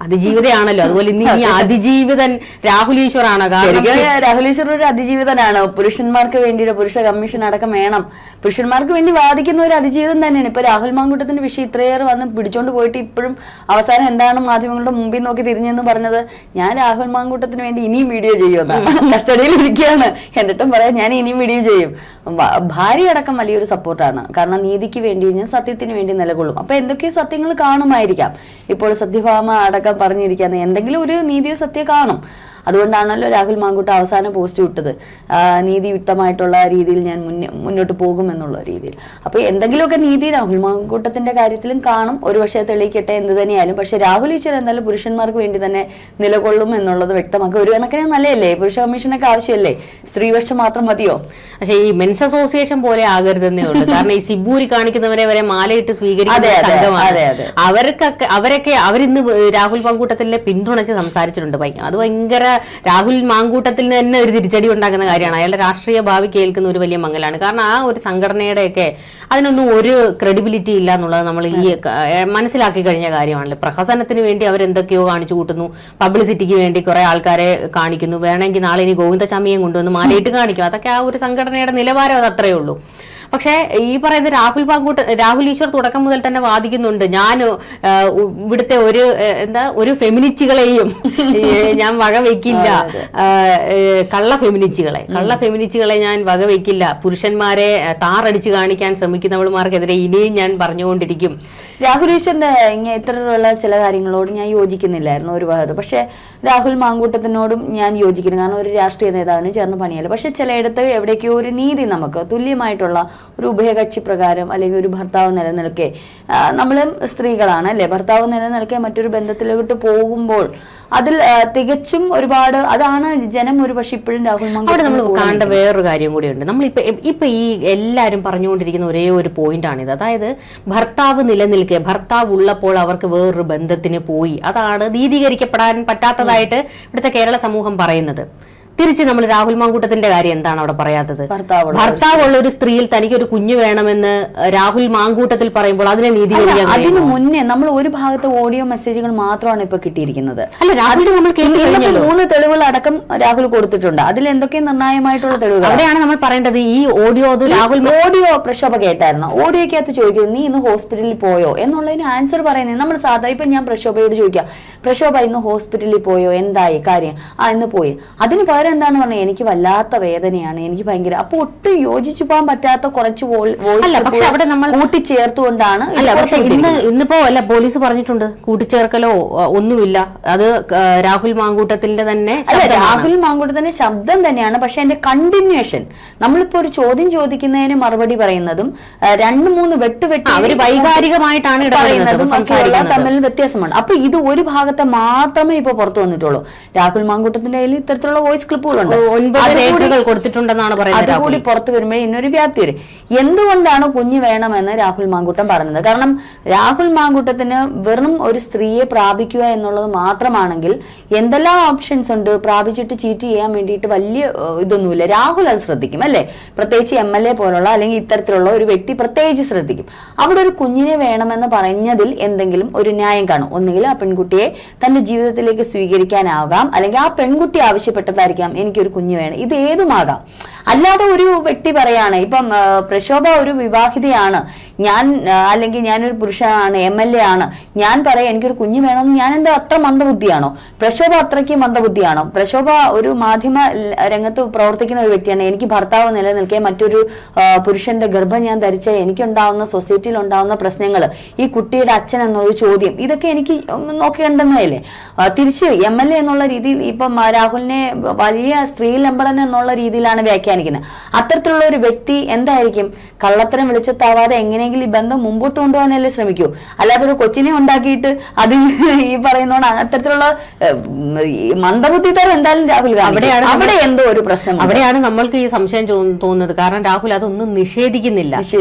അതിജീവിതയാണല്ലോ, അതുപോലെ ഇന്ന് ഈ അതിജീവിതൻ രാഹുൽ ഈശ്വർ ആണ്. കാരണം രാഹുൽ ഈശ്വർ ഒരു അതിജീവിതനാണ്. പുരുഷന്മാർക്ക് വേണ്ടിയിട്ട് പുരുഷ കമ്മീഷൻ അടക്കം വേണം, പുരുഷന്മാർക്ക് വേണ്ടി വാദിക്കുന്ന ഒരു അതിജീവിതം തന്നെയാണ്. ഇപ്പൊ രാഹുൽ മാങ്കൂട്ടത്തിന്റെ വിഷയം ഇത്രയേറെ വന്ന് പിടിച്ചോണ്ട് പോയിട്ട് ഇപ്പോഴും അവസാനം എന്താണ് മാധ്യമങ്ങളുടെ മുമ്പിൽ നോക്കി തിരിഞ്ഞെന്ന് പറഞ്ഞത്, ഞാൻ രാഹുൽ മാങ്കൂട്ടത്തിന് വേണ്ടി ഇനിയും വീഡിയോ ചെയ്യുമെന്നാണ്. കസ്റ്റഡിയിൽ ഇരിക്കുകയാണ്, എന്നിട്ടും പറയാം ഞാൻ ഇനിയും വീഡിയോ ചെയ്യും. ഭാര്യ അടക്കം വലിയൊരു സപ്പോർട്ടാണ്. കാരണം നീതിക്ക് വേണ്ടി, ഞാൻ സത്യത്തിന് വേണ്ടി നിലകൊള്ളും. അപ്പൊ എന്തൊക്കെ സത്യങ്ങൾ കാണുമായിരിക്കാം. ഇപ്പോൾ സത്യഭാമ അടക്കം പറഞ്ഞിരിക്കാന്ന് എന്തെങ്കിലും ഒരു നീതിയോ സത്യം കാണും. അതുകൊണ്ടാണല്ലോ രാഹുൽ മാങ്കൂട്ട അവസാനം പോസ്റ്റ് വിട്ടത്, നീതിയുക്തമായിട്ടുള്ള രീതിയിൽ ഞാൻ മുന്നോട്ട് പോകുമെന്നുള്ള രീതിയിൽ. അപ്പൊ എന്തെങ്കിലുമൊക്കെ നീതി രാഹുൽ മാങ്കൂട്ടത്തിന്റെ കാര്യത്തിലും കാണും. ഒരു പക്ഷേ തെളിയിക്കട്ടെ എന്ത് തന്നെയായാലും. പക്ഷെ രാഹുൽ ഈശ്വർ എന്തായാലും പുരുഷന്മാർക്ക് വേണ്ടി തന്നെ നിലകൊള്ളും എന്നുള്ളത് വ്യക്തമാക്കുക. ഒരു കണക്കിന് നല്ലതല്ലേ, പുരുഷ കമ്മീഷനൊക്കെ ആവശ്യമല്ലേ, സ്ത്രീപക്ഷം മാത്രം മതിയോ? പക്ഷെ ഈ മെൻസ് അസോസിയേഷൻ പോലെ ആകരുതെന്നേ ഉള്ളൂ. കാരണം ഈ സിബൂരി കാണിക്കുന്നവരെ വരെ മാലയിട്ട് സ്വീകരിക്കുന്ന സംഘമാണ്. അവരിന്ന് രാഹുൽ മാങ്കൂട്ടത്തിലെ പിന്തുണച്ച് സംസാരിച്ചിട്ടുണ്ട്. അത് ഭയങ്കര രാഹുൽ മാങ്കൂട്ടത്തിൽ തന്നെ ഒരു തിരിച്ചടി ഉണ്ടാക്കുന്ന കാര്യമാണ്. അയാളുടെ രാഷ്ട്രീയ ഭാവി കേൾക്കുന്ന ഒരു വലിയ മംഗലാണ്. കാരണം ആ ഒരു സംഘടനയുടെയൊക്കെ അതിനൊന്നും ഒരു ക്രെഡിബിലിറ്റി ഇല്ല എന്നുള്ളത് നമ്മൾ ഈ മനസ്സിലാക്കി കഴിഞ്ഞ കാര്യമാണല്ലോ. പ്രഹസനത്തിന് വേണ്ടി അവരെന്തൊക്കെയോ കാണിച്ചു കൂട്ടുന്നു, പബ്ലിസിറ്റിക്ക് വേണ്ടി കുറെ ആൾക്കാരെ കാണിക്കുന്നു, വേണമെങ്കിൽ നാളെ ഇനി ഗോവിന്ദചാമിയെ കൊണ്ടുവന്ന് മാലയിട്ട് കാണിക്കും. അതൊക്കെ ആ ഒരു സംഘടനയുടെ നിലവാരം അത് അത്രയേ ഉള്ളൂ. പക്ഷേ ഈ പറയുന്നത് രാഹുൽ ഈശ്വർ തുടക്കം മുതൽ തന്നെ വാദിക്കുന്നുണ്ട്, ഞാൻ ഇവിടുത്തെ ഒരു ഫെമിനിസ്റ്റുകളെയും ഞാൻ വകവയ്ക്കില്ല, കള്ള ഫെമിനിസ്റ്റുകളെ ഞാൻ വകവയ്ക്കില്ല, പുരുഷന്മാരെ താറടിച്ച് കാണിക്കാൻ ശ്രമിക്കുന്നവളുമാർക്കെതിരെ ഇനിയും ഞാൻ പറഞ്ഞുകൊണ്ടിരിക്കും. രാഹുൽ ഈശ്വറിന്റെ ഇത്തരത്തിലുള്ള ചില കാര്യങ്ങളോട് ഞാൻ യോജിക്കുന്നില്ലായിരുന്നു ഒരു ഭാഗത്ത്. പക്ഷെ രാഹുൽ മാങ്കൂട്ടത്തിനോടും ഞാൻ യോജിക്കുന്നു. കാരണം ഒരു രാഷ്ട്രീയ നേതാവിന് ചേർന്ന് പണിയല്ല. പക്ഷെ ചിലയിടത്ത് എവിടേക്കോ ഒരു നീതി, നമുക്ക് തുല്യമായിട്ടുള്ള ഒരു ഉഭയകക്ഷി പ്രകാരം അല്ലെങ്കിൽ ഒരു ഭർത്താവ് നിലനിൽക്കെ, നമ്മളും സ്ത്രീകളാണ് അല്ലെ, ഭർത്താവ് നിലനിൽക്കെ മറ്റൊരു ബന്ധത്തിലോട്ട് പോകുമ്പോൾ അതിൽ തികച്ചും ഒരുപാട് അതാണ് ജനം ഒരു പക്ഷെ ഇപ്പോഴും രാഹുൽ അവിടെ നമ്മൾ കാണേണ്ട വേറൊരു കാര്യം കൂടിയുണ്ട്. നമ്മൾ ഇപ്പൊ ഈ എല്ലാവരും പറഞ്ഞുകൊണ്ടിരിക്കുന്ന ഒരേ ഒരു പോയിന്റ് ആണിത്. അതായത് ഭർത്താവ് നിലനിൽക്കെ, ഭർത്താവ് ഉള്ളപ്പോൾ അവർക്ക് വേറൊരു ബന്ധത്തിന് പോയി, അതാണ് നീതീകരിക്കപ്പെടാൻ പറ്റാത്തതായിട്ട് ഇവിടുത്തെ കേരള സമൂഹം പറയുന്നത്. തിരിച്ച് നമ്മൾ രാഹുൽ മാങ്കൂട്ടത്തിന്റെ കാര്യം എന്താണ് അവിടെ പറയാത്തത്? ഭർത്താവുള്ള ഒരു സ്ത്രീയിൽ തനിക്കൊരു കുഞ്ഞു വേണമെന്ന് രാഹുൽ മാങ്കൂട്ടത്തിൽ പറയുമ്പോൾ അതിനെ നീതീകരിക്കാൻ അതിന് മുന്നേ നമ്മൾ ഒരു ഭാഗത്ത് ഓഡിയോ മെസ്സേജുകൾ മാത്രമാണ് ഇപ്പൊ കിട്ടിയിരിക്കുന്നത്. അല്ല, രാഹുലിന്റെ നമ്മൾ 3 തെളിവുകൾ അടക്കം രാഹുൽ കൊടുത്തിട്ടുണ്ട്. അതിൽ എന്തൊക്കെ നിർണായകമായിട്ടുള്ള തെളിവുകൾ അവിടെയാണ് നമ്മൾ പറയേണ്ടത്. ഈ ഓഡിയോ പ്രക്ഷോഭ കേട്ടായിരുന്നു. ഓഡിയോക്കകത്ത് ചോദിക്കും, നീ ഇന്ന് ഹോസ്പിറ്റലിൽ പോയോ എന്നുള്ളതിന് ആൻസർ പറയുന്നത്. നമ്മൾ സാധാരണ ഇപ്പൊ ഞാൻ പ്രക്ഷോഭയോട് ചോദിക്കാം, പ്രക്ഷോഭ ഇന്ന് ഹോസ്പിറ്റലിൽ പോയോ, എന്തായി കാര്യം? ഇന്ന് പോയി. അതിന് എന്താണ് പറഞ്ഞത്, എനിക്ക് വല്ലാത്ത വേദനയാണ്, എനിക്ക് ഭയങ്കര. അപ്പൊ ഒട്ടും യോജിച്ചു പോകാൻ പറ്റാത്ത കുറച്ച് പക്ഷെ അവിടെ നമ്മൾ കൂട്ടിച്ചേർത്തുകൊണ്ടാണ്. ഇന്നിപ്പോ അല്ല, പോലീസ് പറഞ്ഞിട്ടുണ്ട് കൂട്ടിച്ചേർക്കലോ ഒന്നുമില്ല, അത് രാഹുൽ മാങ്കൂട്ടത്തിന്റെ തന്നെ രാഹുൽ മാങ്കൂട്ടത്തിന്റെ ശബ്ദം തന്നെയാണ്. പക്ഷെ അതിന്റെ കണ്ടിന്യൂഷൻ, നമ്മളിപ്പോ ഒരു ചോദ്യം ചോദിക്കുന്നതിന് മറുപടി പറയുന്നതും 2-3 വെട്ടുവെട്ടി അവര് വൈകാരികമായിട്ടാണ് തമ്മിൽ വ്യത്യാസമാണ്. അപ്പൊ ഇത് ഒരു ഭാഗത്തെ മാത്രമേ ഇപ്പൊ പുറത്തു വന്നിട്ടുള്ളൂ. രാഹുൽ മാങ്കൂട്ടത്തിന്റെ കയ്യിൽ ഇത്തരത്തിലുള്ള വോയിസ് ക്ലിപ്പുകളുണ്ട്, കൊടുത്തിട്ടുണ്ടെന്നാണ് പറയുന്നത്. അതുകൂടി പുറത്തു വരുമ്പോഴേ ഇന്നൊരു വ്യാപ്തി വരും. എന്തുകൊണ്ടാണ് കുഞ്ഞ് വേണമെന്ന് രാഹുൽ മാങ്കൂട്ടം പറഞ്ഞത്? കാരണം രാഹുൽ മാങ്കൂട്ടത്തിന് വെറും ഒരു സ്ത്രീയെ പ്രാപിക്കുക എന്നുള്ളത് മാത്രമാണെങ്കിൽ എന്തെല്ലാം ഓപ്ഷൻസ് ഉണ്ട്. പ്രാപിച്ചിട്ട് ചീറ്റ് ചെയ്യാൻ വേണ്ടിയിട്ട് വലിയ ഇതൊന്നുമില്ല. രാഹുൽ അത് ശ്രദ്ധിക്കും അല്ലെ, പ്രത്യേകിച്ച് MLA പോലുള്ള അല്ലെങ്കിൽ ഇത്തരത്തിലുള്ള ഒരു വ്യക്തി പ്രത്യേകിച്ച് ശ്രദ്ധിക്കും. അവിടെ ഒരു കുഞ്ഞിനെ വേണമെന്ന് പറഞ്ഞതിൽ എന്തെങ്കിലും ഒരു ന്യായം കാണും. ഒന്നുകിൽ ആ പെൺകുട്ടിയെ തന്റെ ജീവിതത്തിലേക്ക് സ്വീകരിക്കാനാകാം, അല്ലെങ്കിൽ ആ പെൺകുട്ടി ആവശ്യപ്പെട്ടതായിരിക്കാം എനിക്കൊരു കുഞ്ഞ് വേണം. ഇത് ഏതുമാകാം. അല്ലാതെ ഒരു വ്യക്തി പറയാണ്, ഇപ്പം പ്രശോഭ ഒരു വിവാഹിതയാണ്, ഞാൻ അല്ലെങ്കിൽ ഞാനൊരു പുരുഷനാണ്, MLA ആണ്, ഞാൻ പറയാം എനിക്കൊരു കുഞ്ഞ് വേണമെന്ന്, ഞാൻ എന്താ അത്ര മന്ദബുദ്ധിയാണോ? പ്രശോഭ അത്രയ്ക്ക് മന്ദബുദ്ധിയാണോ? പ്രശോഭ ഒരു മാധ്യമ രംഗത്ത് പ്രവർത്തിക്കുന്ന ഒരു വ്യക്തിയാണ്. എനിക്ക് ഭർത്താവ് നിലനിൽക്കെ മറ്റൊരു പുരുഷന്റെ ഗർഭം ഞാൻ ധരിച്ചാൽ എനിക്കുണ്ടാവുന്ന, സൊസൈറ്റിയിൽ ഉണ്ടാവുന്ന പ്രശ്നങ്ങൾ, ഈ കുട്ടിയുടെ അച്ഛൻ എന്നൊരു ചോദ്യം, ഇതൊക്കെ എനിക്ക് നോക്കേണ്ടുന്നതല്ലേ? തിരിച്ച് MLA എന്നുള്ള രീതിയിൽ ഇപ്പം രാഹുലിനെ വലിയ സ്ത്രീ ലംബടൻ എന്നുള്ള രീതിയിലാണ് വ്യാഖ്യാനിക്കുന്നത്. അത്തരത്തിലുള്ള ഒരു വ്യക്തി എന്തായിരിക്കും? കള്ളത്തരം വെളിച്ചത്താവാതെ എങ്ങനെയെങ്കിലും ഈ ബന്ധം മുമ്പോട്ട് കൊണ്ടുപോകാനല്ലേ ശ്രമിക്കൂ. അല്ലാതെ ഒരു കൊച്ചിനെ ഉണ്ടാക്കിയിട്ട് അതിന് ഈ പറയുന്നോണ്ട് അത്തരത്തിലുള്ള മന്ദബുദ്ധിത്തരം എന്തായാലും രാഹുൽ അവിടെ എന്തോ ഒരു പ്രശ്നം. അവിടെയാണ് നമ്മൾക്ക് ഈ സംശയം തോന്നുന്നത്. കാരണം രാഹുൽ അതൊന്നും നിഷേധിക്കുന്നില്ല.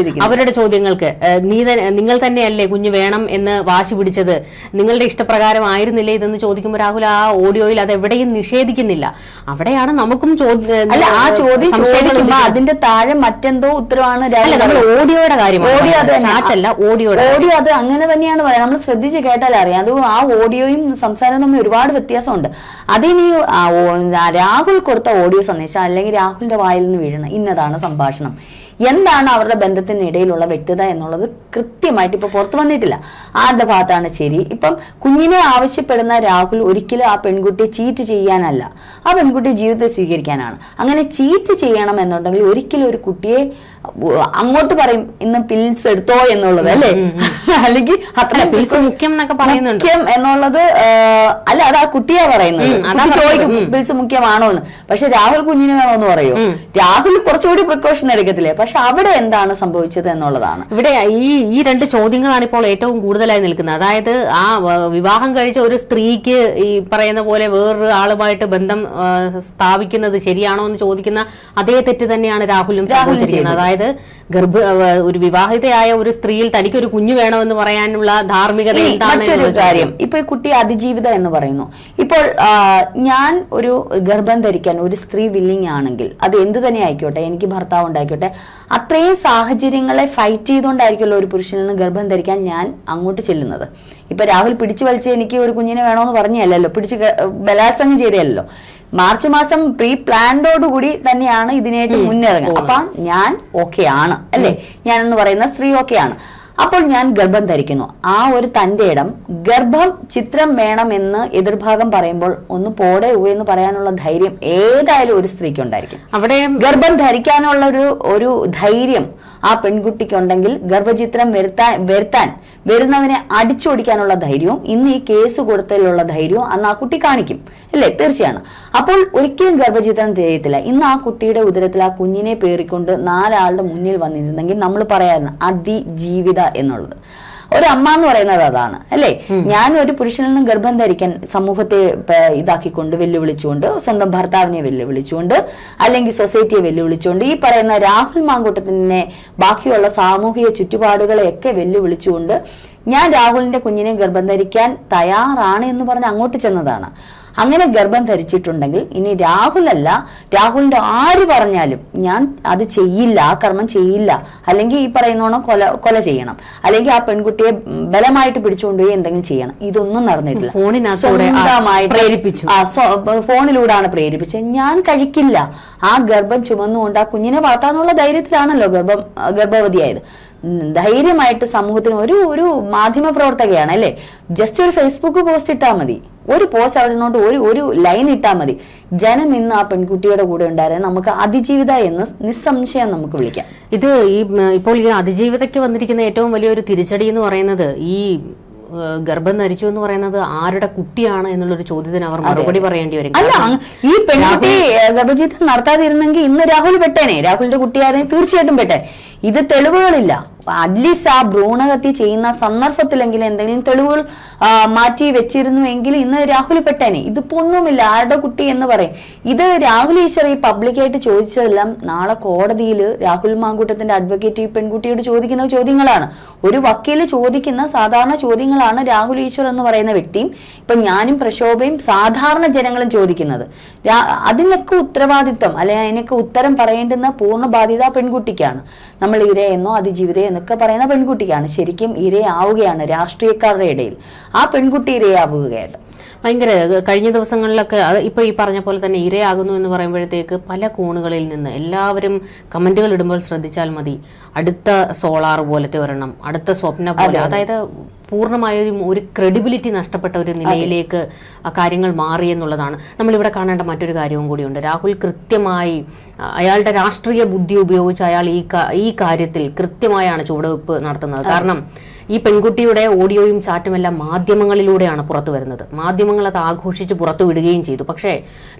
അവരുടെ ചോദ്യങ്ങൾക്ക് നിങ്ങൾ തന്നെയല്ലേ കുഞ്ഞ് വേണം എന്ന് വാശി പിടിച്ചത്, നിങ്ങളുടെ ഇഷ്ടപ്രകാരം ആയിരുന്നില്ലേ ഇതെന്ന് ചോദിക്കുമ്പോൾ രാഹുൽ ആ ഓഡിയോയിൽ അത് എവിടെയും നിഷേധിക്കുന്നില്ല. അവിടെയാണ് നമുക്കും അല്ല ആ ചോദ്യം അതിന്റെ താഴെ മറ്റെന്തോ ഉത്തരവാണ് ഓഡിയോയുടെ കാര്യം. ഓഡിയോ അത് അങ്ങനെ തന്നെയാണ് പറയുന്നത്. നമ്മൾ ശ്രദ്ധിച്ച് കേട്ടാൽ അറിയാം. അത് ആ ഓഡിയോയും സംസാരവും തമ്മിൽ ഒരുപാട് വ്യത്യാസമുണ്ട്. അതിന് രാഹുൽ കൊടുത്ത ഓഡിയോ സന്ദേശം അല്ലെങ്കിൽ രാഹുലിന്റെ വായിൽ നിന്ന് വീഴണം, ഇന്നതാണ് സംഭാഷണം, എന്താണ് അവരുടെ ബന്ധത്തിനിടയിലുള്ള വ്യക്തത എന്നുള്ളത് കൃത്യമായിട്ട് ഇപ്പൊ പുറത്തു വന്നിട്ടില്ല. ആരുടെ ഭാഗത്താണ് ശരി? ഇപ്പം കുഞ്ഞിനെ ആവശ്യപ്പെടുന്ന രാഹുൽ ഒരിക്കലും ആ പെൺകുട്ടിയെ ചീറ്റ് ചെയ്യാനല്ല, ആ പെൺകുട്ടിയെ ജീവിതത്തെ സ്വീകരിക്കാനാണ്. അങ്ങനെ ചീറ്റ് ചെയ്യണം എന്നുണ്ടെങ്കിൽ ഒരിക്കലും ഒരു കുട്ടിയെ അങ്ങോട്ട് പറയും ഇന്ന് പിൽസ് എടുത്തോ എന്നുള്ളത് അല്ലേ, അല്ലെങ്കിൽ അത്ര മുഖ്യം എന്നൊക്കെ പറയുന്നുണ്ട്. മുഖ്യം എന്നുള്ളത് അല്ല, അത് ആ കുട്ടിയാ പറയുന്നത്. ചോദിക്കും പിൽസ് മുഖ്യമാണോ എന്ന്. പക്ഷെ രാഹുൽ കുഞ്ഞിന് വേണോന്ന് പറയൂ? രാഹുൽ കുറച്ചുകൂടി പ്രിക്കോഷൻ എടുക്കത്തില്ലേ? പക്ഷെ അവിടെ എന്താണ് സംഭവിച്ചത് എന്നുള്ളതാണ് ഇവിടെ ഈ രണ്ട് ചോദ്യങ്ങളാണ് ഇപ്പോൾ ഏറ്റവും കൂടുതലായി നിൽക്കുന്നത്. അതായത് ആ വിവാഹം കഴിച്ച ഒരു സ്ത്രീക്ക് ഈ പറയുന്ന പോലെ വേറൊരു ആളുമായിട്ട് ബന്ധം സ്ഥാപിക്കുന്നത് ശരിയാണോ എന്ന് ചോദിക്കുന്ന അതേ തെറ്റ് തന്നെയാണ് രാഹുലും ചെയ്യുന്നത്. അതായത് ഒരു വിവാഹിതയായ ഒരു സ്ത്രീയിൽ തനിക്കൊരു കുഞ്ഞു വേണമെന്ന് പറയാനുള്ള ധാർമ്മികത മറ്റൊരു കാര്യം, ഇപ്പൊ ഈ കുട്ടി അതിജീവിത എന്ന് പറയുന്നു. ഇപ്പോൾ ഞാൻ ഒരു ഗർഭം ധരിക്കാൻ ഒരു സ്ത്രീ വില്ലിങ് ആണെങ്കിൽ അത് എന്ത് തന്നെ ആയിക്കോട്ടെ, എനിക്ക് ഭർത്താവ് ഉണ്ടായിക്കോട്ടെ, അത്രയും സാഹചര്യങ്ങളെ ഫൈറ്റ് ചെയ്തുകൊണ്ടായിരിക്കുമല്ലോ ഒരു പുരുഷനിൽ നിന്ന് ഗർഭം ധരിക്കാൻ ഞാൻ അങ്ങോട്ട് ചെല്ലുന്നത്. ഇപ്പൊ രാഹുൽ പിടിച്ചു വലിച്ച് എനിക്ക് ഒരു കുഞ്ഞിനെ വേണോന്ന് പറഞ്ഞല്ലോ, പിടിച്ച് ബലാത്സംഗം ചെയ്തല്ലോ. മാർച്ച് മാസം പ്രീ പ്ലാൻഡോടുകൂടി തന്നെയാണ് ഇതിനായിട്ട് മുന്നിറങ്ങുക. അപ്പൊ ഞാൻ ഓക്കെ ആണ് അല്ലെ, ഞാൻ എന്ന് പറയുന്ന സ്ത്രീ ഓക്കെ ആണ്. അപ്പോൾ ഞാൻ ഗർഭം ധരിക്കുന്നു. ആ ഒരു തന്റെ ഇടം ഗർഭം ചിത്രം വേണമെന്ന് എതിർഭാഗം പറയുമ്പോൾ ഒന്ന് പോടെ എന്ന് പറയാനുള്ള ധൈര്യം ഏതായാലും ഒരു സ്ത്രീക്ക് ഉണ്ടായിരിക്കും. അവിടെ ഗർഭം ധരിക്കാനുള്ള ഒരു ധൈര്യം ആ പെൺകുട്ടിക്കുണ്ടെങ്കിൽ ഗർഭചിത്രം വരുത്താൻ വരുന്നവനെ അടിച്ചോടിക്കാനുള്ള ധൈര്യവും ഇന്ന് ഈ കേസ് കൊടുത്തതിലുള്ള ധൈര്യവും അന്ന് ആ കുട്ടി കാണിക്കും അല്ലേ? തീർച്ചയാണ്. അപ്പോൾ ഒരിക്കലും ഗർഭചിത്രം ചെയ്യത്തില്ല. ഇന്ന് ആ കുട്ടിയുടെ ഉദരത്തിൽ ആ കുഞ്ഞിനെ പേറിക്കൊണ്ട് 4 ആളുടെ മുന്നിൽ വന്നിരുന്നെങ്കിൽ നമ്മൾ പറയായിരുന്നു അതിജീവിത എന്നുള്ളത്. ഒരു അമ്മ എന്ന് പറയുന്നത് അതാണ് അല്ലെ. ഞാൻ ഒരു പുരുഷനിൽ നിന്ന് ഗർഭം ധരിക്കാൻ സമൂഹത്തെ ഇതാക്കിക്കൊണ്ട് വെല്ലുവിളിച്ചുകൊണ്ട്, സ്വന്തം ഭർത്താവിനെ വെല്ലുവിളിച്ചുകൊണ്ട്, അല്ലെങ്കിൽ സൊസൈറ്റിയെ വെല്ലുവിളിച്ചുകൊണ്ട്, ഈ പറയുന്ന രാഹുൽ മാങ്കൂട്ടത്തിനെ ബാക്കിയുള്ള സാമൂഹിക ചുറ്റുപാടുകളെയൊക്കെ വെല്ലുവിളിച്ചുകൊണ്ട് ഞാൻ രാഹുലിന്റെ കുഞ്ഞിനെ ഗർഭം ധരിക്കാൻ തയ്യാറാണ് എന്ന് പറഞ്ഞ് അങ്ങോട്ട് ചെന്നതാണ്. അങ്ങനെ ഗർഭം ധരിച്ചിട്ടുണ്ടെങ്കിൽ ഇനി രാഹുലല്ല, രാഹുലിന്റെ ആര് പറഞ്ഞാലും ഞാൻ അത് ചെയ്യില്ല, ആ കർമ്മം ചെയ്യില്ല, അല്ലെങ്കിൽ ഈ പറയുന്നോണം കൊല ചെയ്യണം, അല്ലെങ്കിൽ ആ പെൺകുട്ടിയെ ബലമായിട്ട് പിടിച്ചുകൊണ്ടുപോയി എന്തെങ്കിലും ചെയ്യണം. ഇതൊന്നും നടന്നിട്ടില്ല. ഫോണിലൂടെയാണ് പ്രേരിപ്പിച്ചത്. ഞാൻ കഴിക്കില്ല. ആ ഗർഭം ചുമന്നുകൊണ്ട് ആ കുഞ്ഞിനെ വളർത്താനുള്ള ധൈര്യത്തിലാണല്ലോ ഗർഭവതിയായത്. ധൈര്യമായിട്ട് സമൂഹത്തിന് ഒരു മാധ്യമ പ്രവർത്തകയാണ് അല്ലെ, ജസ്റ്റ് ഒരു ഫേസ്ബുക്ക് പോസ്റ്റ് ഇട്ടാൽ മതി, ഒരു പോസ്റ്റ് അവിടെ നോട്ട് ഒരു ലൈൻ ഇട്ടാൽ മതി. ജനം ഇന്ന് ആ പെൺകുട്ടിയുടെ കൂടെ ഉണ്ടായിരുന്നു. നമുക്ക് അതിജീവിത എന്ന് നിസ്സംശയം നമുക്ക് വിളിക്കാം. ഇത് ഇപ്പോൾ ഈ അതിജീവിതയ്ക്ക് വന്നിരിക്കുന്ന ഏറ്റവും വലിയൊരു തിരിച്ചടി എന്ന് പറയുന്നത് ഈ ഗർഭം ധരിച്ചു എന്ന് പറയുന്നത് ആരുടെ കുട്ടിയാണ് എന്നുള്ളൊരു ചോദ്യത്തിന് അവർ മറുപടി പറയേണ്ടി വരും. അല്ല, ഈ പെൺകുട്ടി ഗർഭചിത്രം നടത്താതിരുന്നെങ്കിൽ ഇന്ന് രാഹുൽ പെട്ടേനെ, രാഹുലിന്റെ കുട്ടിയായിരുന്നു തീർച്ചയായിട്ടും പെട്ടേ. ഇത് തെളിവുകളില്ല. അറ്റ്ലീസ്റ്റ് ആ ഭ്രൂണഹത്യ ചെയ്യുന്ന സന്ദർഭത്തിലെങ്കിലും എന്തെങ്കിലും തെളിവുകൾ മാറ്റി വെച്ചിരുന്നുവെങ്കിൽ ഇന്ന് രാഹുൽ പെട്ടേനെ. ഇതിപ്പോ ഒന്നുമില്ല, ആരുടെ കുട്ടി എന്ന് പറയും. ഇത് രാഹുൽ ഈശ്വർ ഈ പബ്ലിക്കായിട്ട് ചോദിച്ചതെല്ലാം നാളെ കോടതിയിൽ രാഹുൽ മാങ്കൂട്ടത്തിന്റെ അഡ്വക്കേറ്റ് ഈ പെൺകുട്ടിയോട് ചോദിക്കുന്ന ചോദ്യങ്ങളാണ്. ഒരു വക്കീല് ചോദിക്കുന്ന സാധാരണ ചോദ്യങ്ങളാണ് രാഹുൽ ഈശ്വർ എന്ന് പറയുന്ന വ്യക്തിയും ഇപ്പൊ ഞാനും പ്രക്ഷോഭയും സാധാരണ ജനങ്ങളും ചോദിക്കുന്നത്. അതിനൊക്കെ ഉത്തരവാദിത്വം അല്ലെങ്കിൽ അതിനൊക്കെ ഉത്തരം പറയേണ്ടുന്ന പൂർണ്ണ ബാധ്യത പെൺകുട്ടിക്കാണ്. നമ്മൾ ഇരയെന്നോ അതിജീവിതയോ എന്നൊക്കെ പറയുന്ന പെൺകുട്ടിക്കാണ്. ശരിക്കും ഇരയാവുകയാണ് രാഷ്ട്രീയക്കാരുടെ ഇടയിൽ. ആ പെൺകുട്ടി ഇരയാവുകയാണ്. ഭയങ്കര കഴിഞ്ഞ ദിവസങ്ങളിലൊക്കെ ഇപ്പൊ ഈ പറഞ്ഞ പോലെ തന്നെ ഇരയാകുന്നു എന്ന് പറയുമ്പോഴത്തേക്ക് പല കോണുകളിൽ നിന്ന് എല്ലാവരും കമന്റുകൾ ഇടുമ്പോൾ ശ്രദ്ധിച്ചാൽ മതി, അടുത്ത സോളാർ പോലത്തെ ഒരെണ്ണം, അടുത്ത സ്വപ്ന പോലെ, അതായത് പൂർണ്ണമായും ഒരു ക്രെഡിബിലിറ്റി നഷ്ടപ്പെട്ട ഒരു നിലയിലേക്ക് കാര്യങ്ങൾ മാറി എന്നുള്ളതാണ്. നമ്മളിവിടെ കാണേണ്ട മറ്റൊരു കാര്യവും കൂടിയുണ്ട്. രാഹുൽ കൃത്യമായി അയാളുടെ രാഷ്ട്രീയ ബുദ്ധി ഉപയോഗിച്ച് അയാൾ ഈ കാര്യത്തിൽ കൃത്യമായാണ് ചുവടുവെപ്പ് നടത്തുന്നത്. കാരണം ഈ പെൺകുട്ടിയുടെ ഓഡിയോയും ചാറ്റും എല്ലാം മാധ്യമങ്ങളിലൂടെയാണ് പുറത്തു വരുന്നത്. മാധ്യമങ്ങൾ അത് ആഘോഷിച്ച് പുറത്തു വിടുകയും ചെയ്തു. പക്ഷേ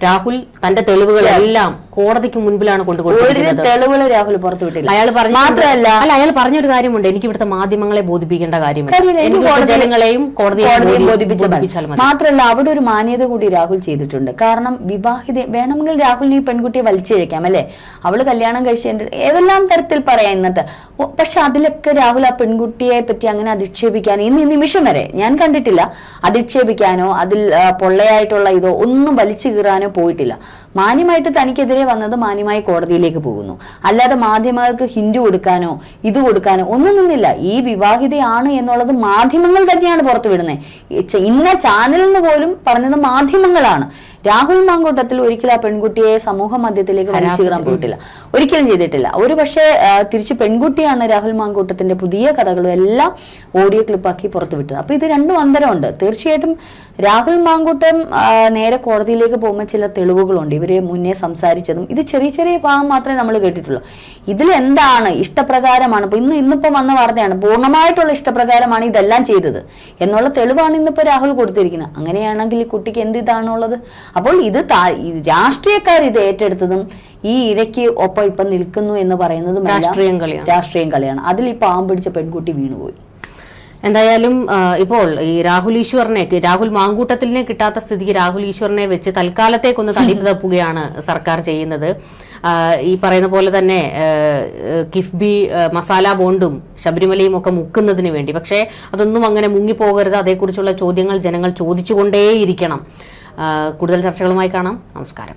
രാഹുൽ തന്റെ തെളിവുകളെല്ലാം കോടതിക്ക് മുൻപിലാണ് കൊണ്ടുകൊടുക്കുന്നത്. തെളിവുകൾ രാഹുൽ പുറത്തു വിട്ടില്ല. അയാൾ പറഞ്ഞൊരു കാര്യമുണ്ട്, എനിക്ക് ഇവിടുത്തെ മാധ്യമങ്ങളെ ബോധിപ്പിക്കേണ്ട കാര്യമില്ല, ജനങ്ങളെയും കോടതിയെയും ബോധിപ്പിച്ചാൽ മതി. മാത്രമല്ല അവിടെ ഒരു മാന്യത കൂടി രാഹുൽ ചെയ്തിട്ടുണ്ട്. കാരണം വിവാഹിത വേണമെങ്കിൽ രാഹുലിന് ഈ പെൺകുട്ടിയെ വലിച്ചിഴക്കാം അല്ലെ, അവള് കല്യാണം കഴിച്ചതിന്റെ ഏതെല്ലാം തരത്തിൽ പറയാം ഇന്നത്തെ. പക്ഷെ അതിലൊക്കെ രാഹുൽ ആ പെൺകുട്ടിയെ പറ്റി അങ്ങനെ അധിക്ഷേപിക്കാനോ ഇന്ന് ഈ നിമിഷം വരെ ഞാൻ കണ്ടിട്ടില്ല. അധിക്ഷേപിക്കാനോ അതിൽ പൊള്ളയായിട്ടുള്ള ഇതോ ഒന്നും വലിച്ചു കീറാനോ പോയിട്ടില്ല. മാന്യമായിട്ട് തനിക്കെതിരെ വന്നത് മാന്യമായി കോടതിയിലേക്ക് പോകുന്നു. അല്ലാതെ മാധ്യമങ്ങൾക്ക് ഹിന്റ് കൊടുക്കാനോ ഇത് കൊടുക്കാനോ ഒന്നും നിന്നില്ല. ഈ വിവാഹിതയാണ് എന്നുള്ളത് മാധ്യമങ്ങൾ തന്നെയാണ് പുറത്തുവിടുന്നത്. ഇന്ന ചാനലിൽ നിന്ന് പോലും പറഞ്ഞത് മാധ്യമങ്ങളാണ്. രാഹുൽ മാങ്കൂട്ടത്തിൽ ഒരിക്കലും ആ പെൺകുട്ടിയെ സമൂഹ മധ്യത്തിലേക്ക് വലിച്ചു കീറാൻ പോയിട്ടില്ല, ഒരിക്കലും ചെയ്തിട്ടില്ല. ഒരു പക്ഷേ തിരിച്ച് പെൺകുട്ടിയാണ് രാഹുൽ മാങ്കൂട്ടത്തിന്റെ പുതിയ കഥകളും എല്ലാം ഓഡിയോ ക്ലിപ്പാക്കി പുറത്തുവിട്ടത്. അപ്പൊ ഇത് രണ്ടും അന്തരമുണ്ട്. തീർച്ചയായിട്ടും രാഹുൽ മാങ്കൂട്ടം നേരെ കോടതിയിലേക്ക് പോകുമ്പോൾ ചില തെളിവുകളുണ്ട്. ഇവരെ മുന്നേ സംസാരിച്ചതും ഇത് ചെറിയ ചെറിയ ഭാഗം മാത്രമേ നമ്മൾ കേട്ടിട്ടുള്ളൂ. ഇതിൽ എന്താണ് ഇഷ്ടപ്രകാരമാണ് ഇപ്പൊ ഇന്നിപ്പോ വന്ന വാർത്തയാണ്, പൂർണ്ണമായിട്ടുള്ള ഇഷ്ടപ്രകാരമാണ് ഇതെല്ലാം ചെയ്തത് എന്നുള്ള തെളിവാണ് ഇന്നിപ്പോ രാഹുൽ കൊടുത്തിരിക്കുന്നത്. അങ്ങനെയാണെങ്കിൽ ഈ കുട്ടിക്ക് എന്ത് ഇതാണുള്ളത്? അപ്പോൾ ഇത് രാഷ്ട്രീയക്കാർ ഇത് ഏറ്റെടുത്തതും ഈ ഇരയ്ക്ക് ഒപ്പം ഇപ്പൊ നിൽക്കുന്നു എന്ന് പറയുന്നതും രാഷ്ട്രീയം കളിയാണ്. അതിൽ ഈ പാവം പിടിച്ച പെൺകുട്ടി വീണുപോയി. എന്തായാലും ഇപ്പോൾ ഈ രാഹുൽ മാങ്കൂട്ടത്തിലിനെ കിട്ടാത്ത സ്ഥിതിക്ക് രാഹുൽ ഈശ്വറിനെ വെച്ച് തൽക്കാലത്തേക്കൊന്ന് തടിപ്പ് തപ്പുകയാണ് സർക്കാർ ചെയ്യുന്നത്. ഈ പറയുന്ന പോലെ തന്നെ കിഫ്ബി മസാല ബോണ്ടും ശബരിമലയും ഒക്കെ മുക്കുന്നതിന് വേണ്ടി. പക്ഷേ അതൊന്നും അങ്ങനെ മുങ്ങിപ്പോകരുത്. അതേക്കുറിച്ചുള്ള ചോദ്യങ്ങൾ ജനങ്ങൾ ചോദിച്ചുകൊണ്ടേയിരിക്കണം. കൂടുതൽ ചർച്ചകളുമായി കാണാം. നമസ്കാരം.